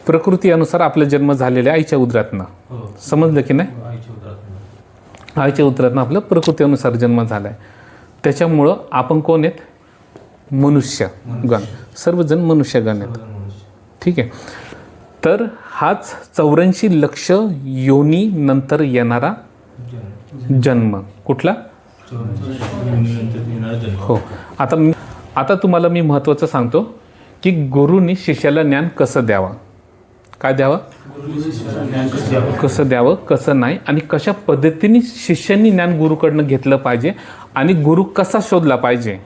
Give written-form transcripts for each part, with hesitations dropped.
प्रकृती अनुसार आपला जन्म झालेल्या आईच्या उदरातनं. समजलं की नाही? आईच्या उदरातनं आपलं प्रकृती अनुसार जन्म झालाय. त्याच्यामुळं आपण कोण आहेत? मनुष्य गण. सर्वजण मनुष्य गण आहेत. ठीक आहे. तर हाच 84 लक्ष योनी नंतर येणारा जन्म. कुठला? हो. आता तुम्हाला मी महत्त्वाचं सांगतो की गुरुनी शिष्याला ज्ञान कसं द्यावं. काय द्यावं? कसं द्यावं, कसं नाही, आणि कशा पद्धतीने शिष्यांनी ज्ञान गुरुकडनं घेतलं पाहिजे, आणि गुरु कसा शोधला पाहिजे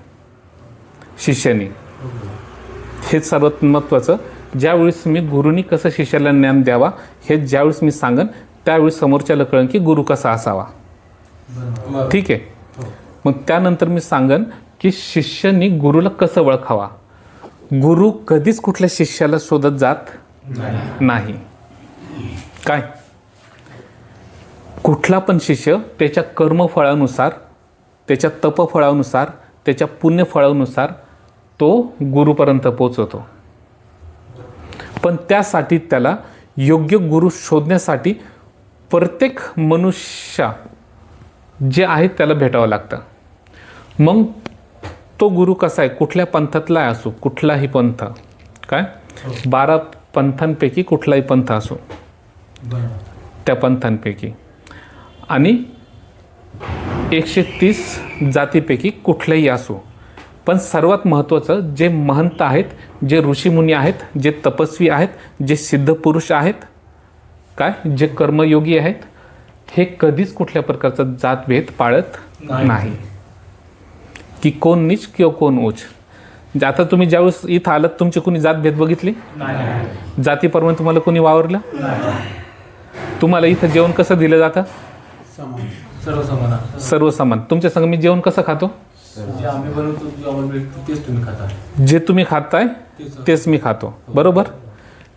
शिष्यानी, हे सर्वात महत्त्वाचं. ज्यावेळेस मी गुरुनी कसं शिष्याला ज्ञान द्यावा हे ज्यावेळेस मी सांगन त्यावेळेस समोरच्याला कळन की गुरु कसा असावा. ठीक आहे. मग त्यानंतर मी सांगन की शिष्यानी गुरुला कसं ओळखावा. गुरु कधीच कुठल्या शिष्याला शोधत जात नाही. काय? कुठला पण शिष्य त्याच्या कर्मफळानुसार, त्याच्या तपफळानुसार, त्याच्या पुण्यफळानुसार तो गुरुपर्यंत पोचवतो. पण त्यासाठी त्याला योग्य गुरु शोधण्यासाठी प्रत्येक मनुष्य जे आहे त्याला भेटावं लागतं. मग तो गुरु कसा आहे? कुठल्या पंथातला असो, कुठलाही पंथ. काय? 12 पंथांपैकी कुठलाही पंथ असो, त्या पंथांपैकी, आणि 130 जातीपैकी कुठलेही असो. पण सर्वात महत्त्वाचं जे महंत आहेत, जे ऋषीमुनी आहेत, जे तपस्वी आहेत, जे सिद्ध पुरुष आहेत, काय, जे कर्मयोगी आहेत, हे कधीच कुठल्या प्रकारचा जातभेद पाळत नाही की कोण नीच किंवा कोण उच्च. आता तुम्ही ज्यावेळेस इथं आलात तुमची कोणी जातभेद बघितली? जातीप्रमाणे तुम्हाला कोणी वावरलं? तुम्हाला इथं जेवण कसं दिलं जातं? सर्व समान. तुमच्या संग मी जेवण कसं खातो? जे तुम्ही खाताय तेच मी खातो. बरोबर?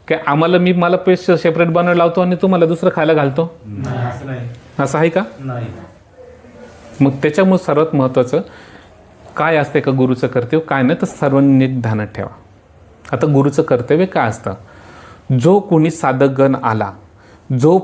काय आम्हाला मला पेस्ट सेपरेट बनवायला लावतो आणि तुम्हाला दुसरं खायला घालतो? असं आहे का? मग त्याच्यामुळे सर्वात महत्त्वाचं काय असते का गुरुचं कर्तव्य, काय नाही, तर सर्वांनी नीट ध्यानात ठेवा. आता गुरुचं कर्तव्य काय असतं? जो कोणी साधकगण आला, जो